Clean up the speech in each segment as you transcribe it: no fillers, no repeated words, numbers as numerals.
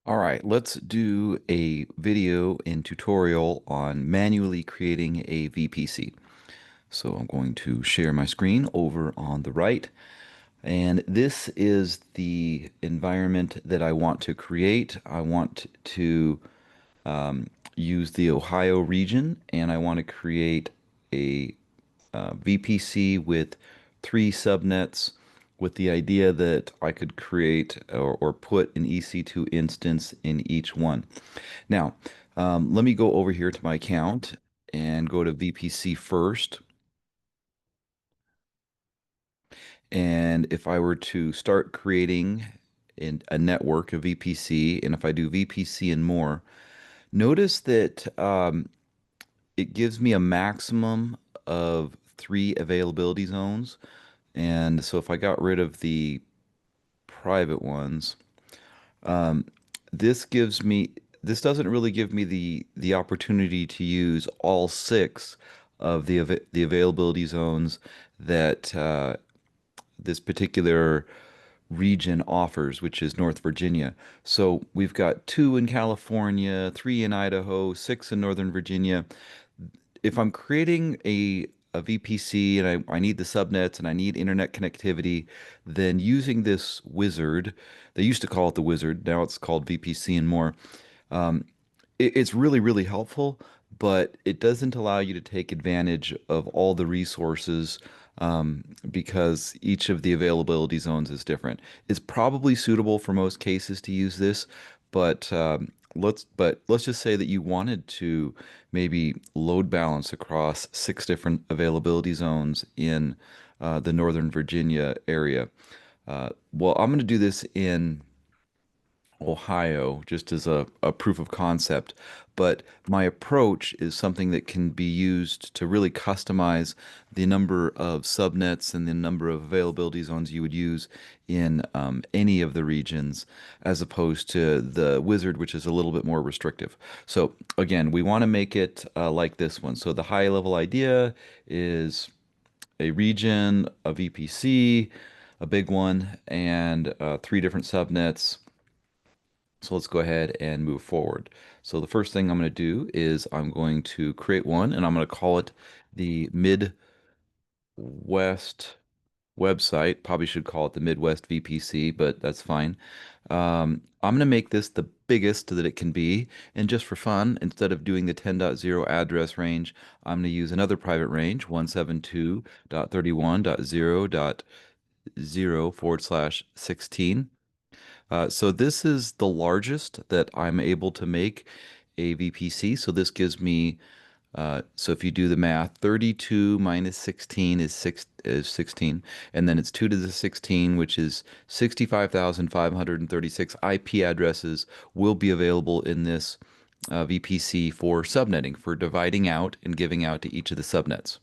All right, let's do a video and tutorial on manually creating a VPC. So I'm going to share my screen over on the right, and this is the environment that I want to create. I want to use the Ohio region, and I want to create a VPC with three subnets with the idea that I could create or put an EC2 instance in each one. Now, let me go over here to my account and go to VPC first. And if I were to start creating a network of VPC, and if I do VPC and more, notice that it gives me a maximum of three availability zones. And so if I got rid of the private ones, um, this doesn't really give me the opportunity to use all six of the availability zones that this particular region offers, which is North Virginia. So we've got two in California, three in Idaho, six in Northern Virginia. If I'm creating a VPC and I need the subnets and I need internet connectivity, then using this wizard, they used to call it the wizard, now it's called VPC and more. Um, it's really, really helpful, but it doesn't allow you to take advantage of all the resources because each of the availability zones is different. It's probably suitable for most cases to use this, but let's just say that you wanted to maybe load balance across six different availability zones in the Northern Virginia area. Well, I'm going to do this in Ohio just as a proof of concept. But my approach is something that can be used to really customize the number of subnets and the number of availability zones you would use in any of the regions, as opposed to the wizard, which is a little bit more restrictive. So again, we want to make it like this one. So the high level idea is a region, a VPC, a big one, and three different subnets. So let's go ahead and move forward. So the first thing I'm going to do is I'm going to create one and I'm going to call it the Midwest website. Probably should call it the Midwest VPC, but that's fine. I'm going to make this the biggest that it can be. And just for fun, instead of doing the 10.0 address range, I'm going to use another private range, 172.31.0.0/16. So this is the largest that I'm able to make a VPC. So this gives me, so if you do the math, 32 minus 16 is 16, and then it's 2 to the 16, which is 65,536 IP addresses will be available in this VPC for subnetting, for dividing out and giving out to each of the subnets.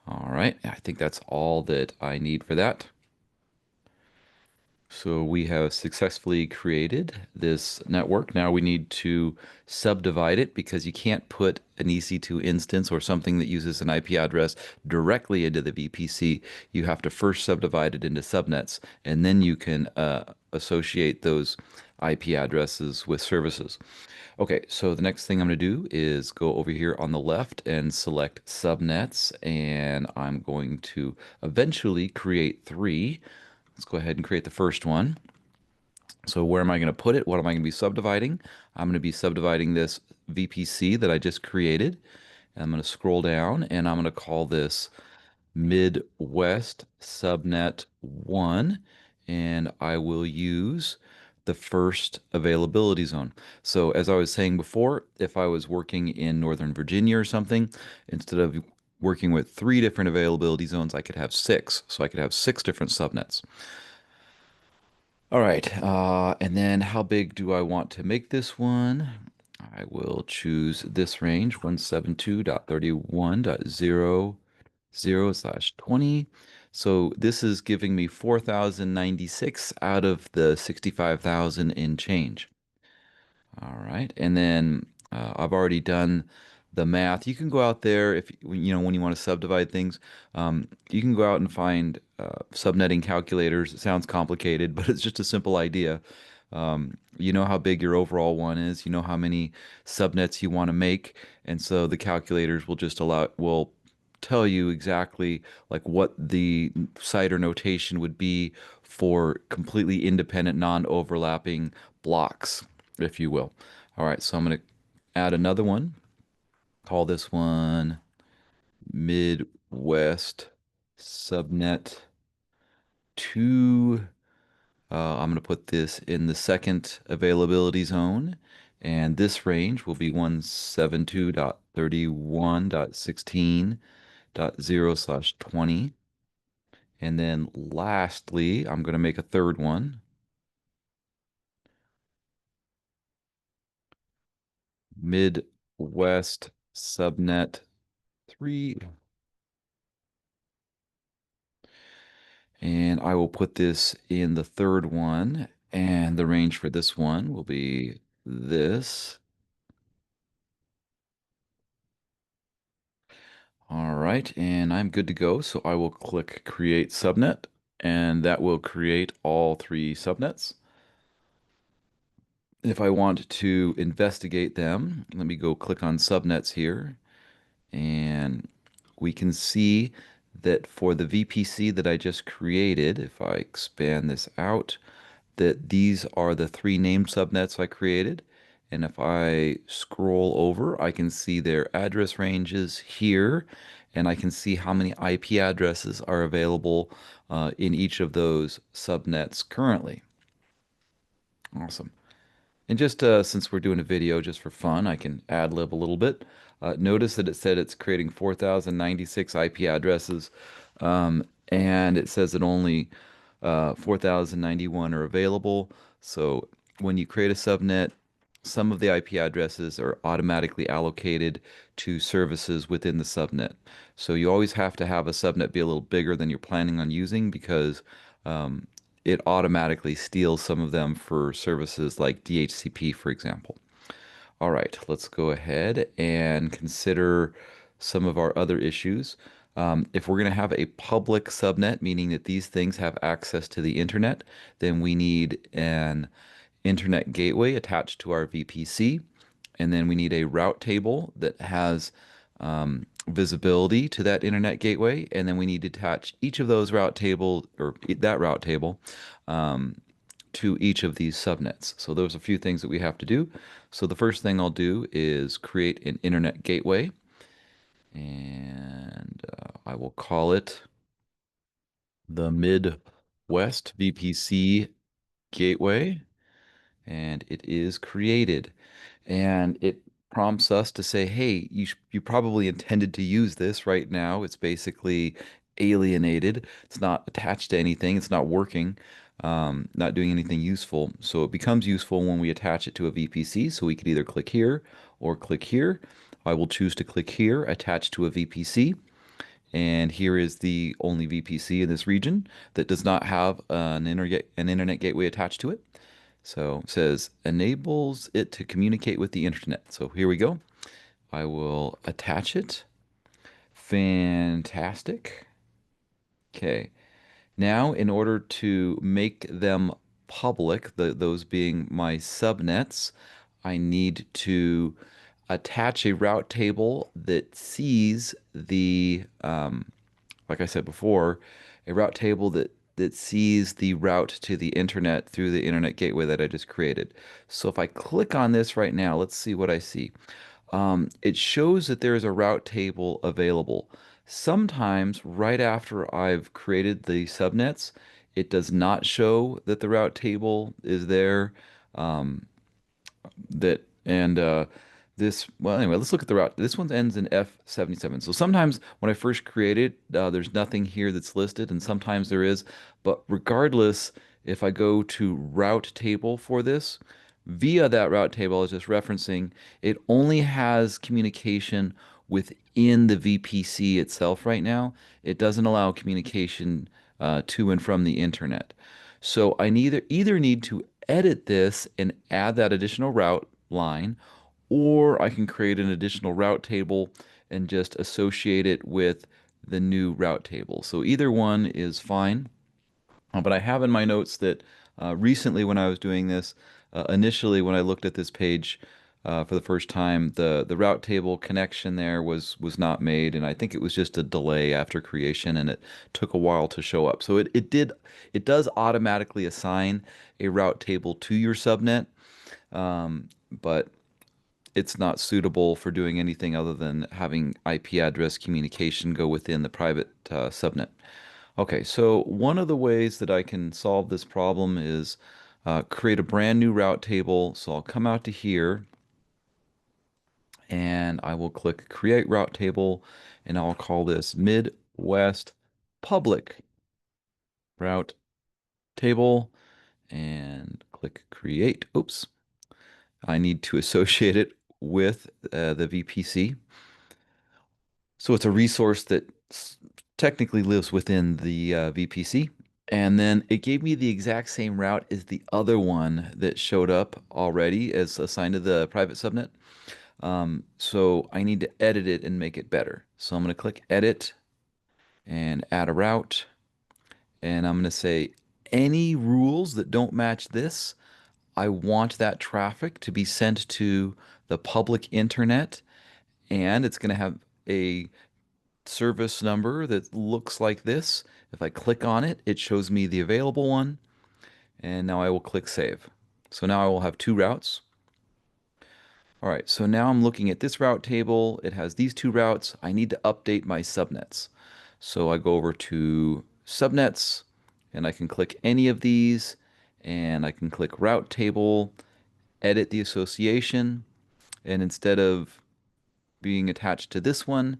All right, I think that's all that I need for that. So we have successfully created this network. Now we need to subdivide it because you can't put an EC2 instance or something that uses an IP address directly into the VPC. You have to first subdivide it into subnets, and then you can associate those IP addresses with services. Okay, so the next thing I'm going to do is go over here on the left and select subnets, and I'm going to eventually create three. Let's go ahead and create the first one. So where am I going to put it? What am I going to be subdividing? I'm going to be subdividing this VPC that I just created. And I'm going to scroll down and I'm going to call this Midwest Subnet 1. And I will use the first availability zone. So as I was saying before, if I was working in Northern Virginia or something, instead of working with three different availability zones, I could have six. So I could have six different subnets. All right, and then how big do I want to make this one? I will choose this range, 172.31.0.0/20. So this is giving me 4,096 out of the 65,000 in change. All right, and then I've already done the math. You can go out there if you know when you want to subdivide things. You can go out and find subnetting calculators. It sounds complicated, but it's just a simple idea. You know how big your overall one is, you know how many subnets you want to make, and so the calculators will tell you exactly like what the CIDR notation would be for completely independent, non-overlapping blocks, if you will. All right, so I'm going to add another one. Call this one Midwest Subnet 2. I'm going to put this in the second availability zone, and this range will be 172.31.16.0/20. And then lastly, I'm going to make a third one, Midwest Subnet 3. And I will put this in the third one, and the range for this one will be this. All right, and I'm good to go. So I will click Create Subnet, and that will create all three subnets. If I want to investigate them, let me go click on subnets here, and we can see that for the VPC that I just created, if I expand this out, that these are the three named subnets I created. And if I scroll over, I can see their address ranges here, and I can see how many IP addresses are available in each of those subnets currently. Awesome. And just since we're doing a video just for fun, I can ad lib a little bit. Notice that it said it's creating 4,096 IP addresses, and it says that only 4,091 are available. So when you create a subnet, some of the IP addresses are automatically allocated to services within the subnet. So you always have to have a subnet be a little bigger than you're planning on using because um, it automatically steals some of them for services like DHCP, for example. All right, let's go ahead and consider some of our other issues. If we're going to have a public subnet, meaning that these things have access to the internet, then we need an internet gateway attached to our VPC. And then we need a route table that has visibility to that internet gateway. And then we need to attach each of those route table or that route table to each of these subnets. So there's a few things that we have to do. So the first thing I'll do is create an internet gateway, and I will call it the Midwest VPC Gateway, and it is created. And it prompts us to say, hey, you probably intended to use this right now. It's basically alienated. It's not attached to anything. It's not working, not doing anything useful. So it becomes useful when we attach it to a VPC. So we could either click here or click here. I will choose to click here, attach to a VPC. And here is the only VPC in this region that does not have an internet gateway attached to it. So it says enables it to communicate with the internet. So here we go. I will attach it. Fantastic. Okay. Now, in order to make them public, those being my subnets, I need to attach a route table that sees like I said before, a route table that sees the route to the internet through the internet gateway that I just created. So if I click on this right now, let's see what I see. It shows that there is a route table available. Sometimes right after I've created the subnets, it does not show that the route table is there. Um, that and this well anyway, let's look at the route. This one ends in F77. So sometimes when I first create it, there's nothing here that's listed, and sometimes there is. But regardless, if I go to route table for this, via that route table I was just referencing, it only has communication within the VPC itself right now. It doesn't allow communication to and from the internet. So I either need to edit this and add that additional route line, or I can create an additional route table and just associate it with the new route table. So either one is fine. But I have in my notes that Recently, when I was doing this, initially when I looked at this page for the first time, the route table connection there was not made, and I think it was just a delay after creation, and it took a while to show up. So it does automatically assign a route table to your subnet, but it's not suitable for doing anything other than having IP address communication go within the private subnet. Okay, so one of the ways that I can solve this problem is create a brand new route table. So I'll come out to here and I will click Create Route Table, and I'll call this Midwest Public Route Table and click Create. Oops, I need to associate it with the VPC. So it's a resource that technically lives within the VPC. And then it gave me the exact same route as the other one that showed up already as assigned to the private subnet. So I need to edit it and make it better. So I'm going to click Edit and add a route. And I'm going to say any rules that don't match this, I want that traffic to be sent to the public internet. And it's going to have a service number that looks like this. If I click on it, it shows me the available one. And now I will click Save. So now I will have two routes. All right, so now I'm looking at this route table. It has these two routes. I need to update my subnets. So I go over to subnets and I can click any of these and I can click route table, edit the association, and instead of being attached to this one,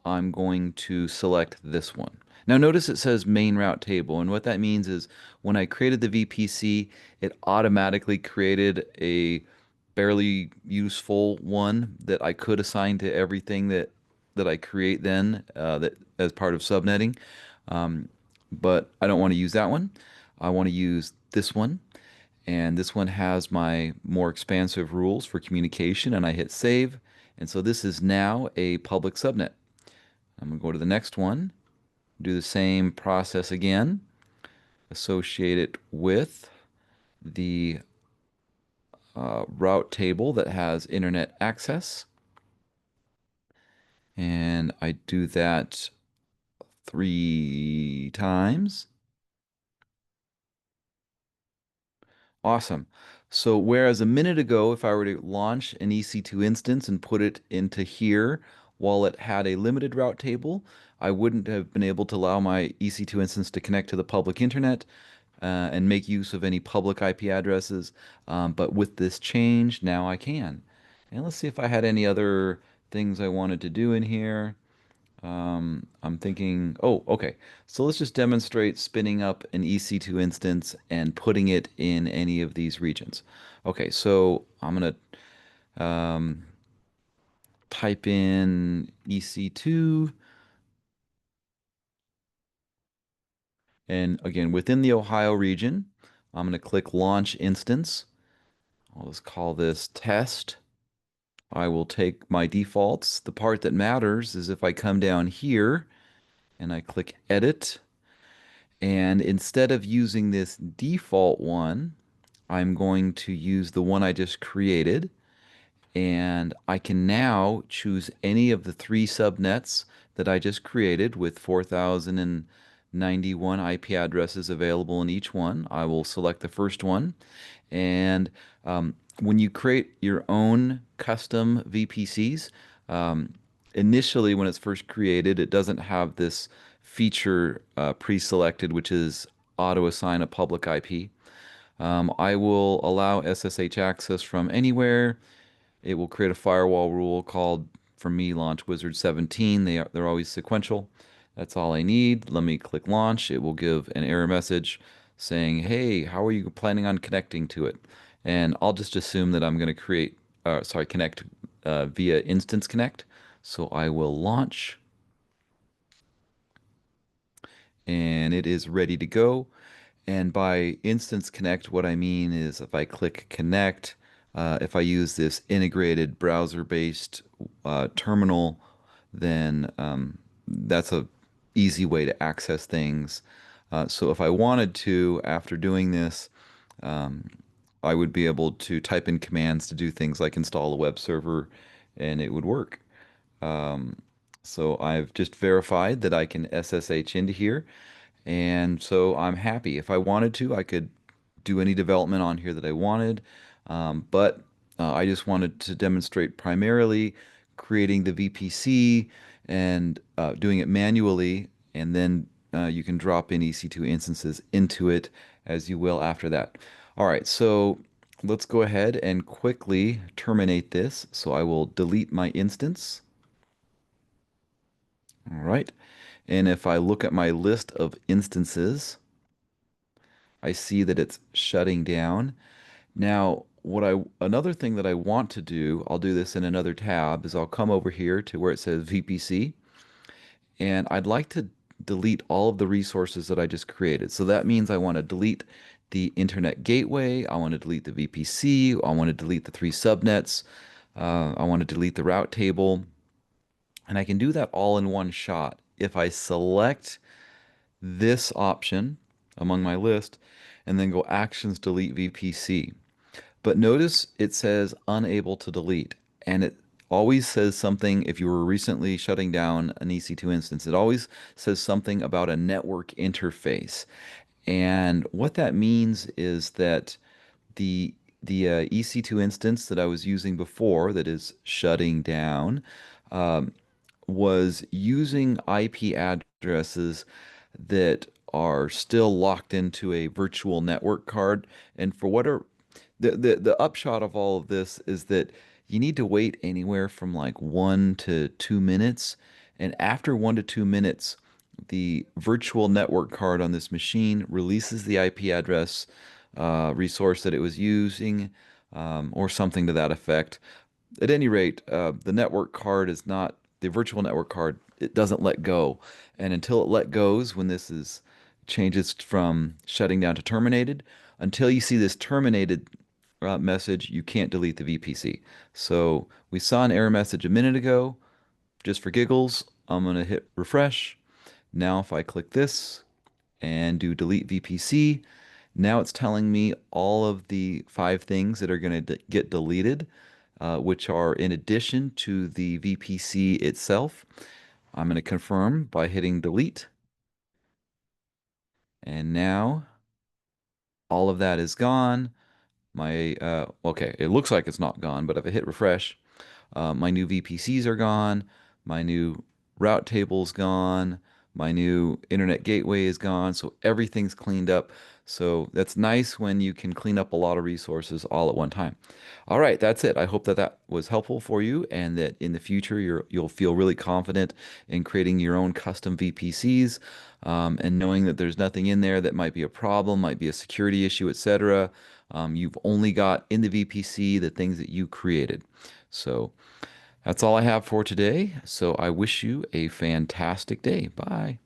I'm going to select this one. Now notice it says main route table, and what that means is when I created the VPC, it automatically created a barely useful one that I could assign to everything that I create then that as part of subnetting. But I don't want to use that one. I want to use this one. And this one has my more expansive rules for communication, and I hit save. And so this is now a public subnet. I'm going to go to the next one, do the same process again, associate it with the route table that has internet access. And I do that 3 times. Awesome. So whereas a minute ago, if I were to launch an EC2 instance and put it into here while it had a limited route table, I wouldn't have been able to allow my EC2 instance to connect to the public internet and make use of any public IP addresses. But with this change, now I can. And let's see if I had any other things I wanted to do in here. I'm thinking, oh, okay. So let's just demonstrate spinning up an EC2 instance and putting it in any of these regions. Okay, so I'm going to type in EC2. And again, within the Ohio region, I'm going to click Launch Instance. I'll just call this Test. I will take my defaults. The part that matters is if I come down here and I click Edit. And instead of using this default one, I'm going to use the one I just created. And I can now choose any of the three subnets that I just created with 4,091 IP addresses available in each one. I will select the first one. And when you create your own custom VPCs, initially when it's first created, it doesn't have this feature pre-selected, which is auto assign a public IP. I will allow SSH access from anywhere. It will create a firewall rule called, for me, Launch Wizard 17. They're always sequential. That's all I need. Let me click launch. It will give an error message saying, hey, how are you planning on connecting to it? And I'll just assume that I'm going to connect via Instance Connect. So I will launch and it is ready to go. And by Instance Connect, what I mean is if I click Connect, if I use this integrated browser-based terminal, then that's a easy way to access things. So if I wanted to, after doing this, Um, I would be able to type in commands to do things like install a web server and it would work. Um, so I've just verified that I can SSH into here. And so I'm happy. If I wanted to, I could do any development on here that I wanted. But I just wanted to demonstrate primarily creating the VPC and doing it manually. And then you can drop in EC2 instances into it as you will after that. All right, so let's go ahead and quickly terminate this. So I will delete my instance. All right. And if I look at my list of instances, I see that it's shutting down. Now, another thing that I want to do, I'll do this in another tab, is I'll come over here to where it says VPC, and I'd like to delete all of the resources that I just created. So that means I want to delete the internet gateway, I want to delete the VPC, I want to delete the three subnets, I want to delete the route table, and I can do that all in one shot. If I select this option among my list and then go Actions Delete VPC. But notice it says unable to delete, and it always says something if you were recently shutting down an EC2 instance, it always says something about a network interface. And what that means is that the the EC2 instance that I was using before that is shutting down um, was using IP addresses that are still locked into a virtual network card. And for what are the upshot of all of this is that you need to wait anywhere from like 1 to 2 minutes. And after 1 to 2 minutes, the virtual network card on this machine releases the IP address resource that it was using, or something to that effect. At any rate, the network card is not the virtual network card. It doesn't let go, and until it let goes, when this is changes from shutting down to terminated, until you see this terminated message, you can't delete the VPC. So we saw an error message a minute ago. Just for giggles, I'm gonna hit refresh. Now, if I click this and do delete VPC, now it's telling me all of the 5 things that are going to get deleted, which are in addition to the VPC itself. I'm going to confirm by hitting delete. And now all of that is gone. Okay, it looks like it's not gone, but if I hit refresh, my new VPCs are gone. My new route table's gone. My new internet gateway is gone. So everything's cleaned up. So that's nice when you can clean up a lot of resources all at one time. All right, that's it. I hope that that was helpful for you and that in the future you'll feel really confident in creating your own custom VPCs, and knowing that there's nothing in there that might be a problem, might be a security issue, etc. You've only got in the VPC the things that you created. So that's all I have for today. So I wish you a fantastic day. Bye.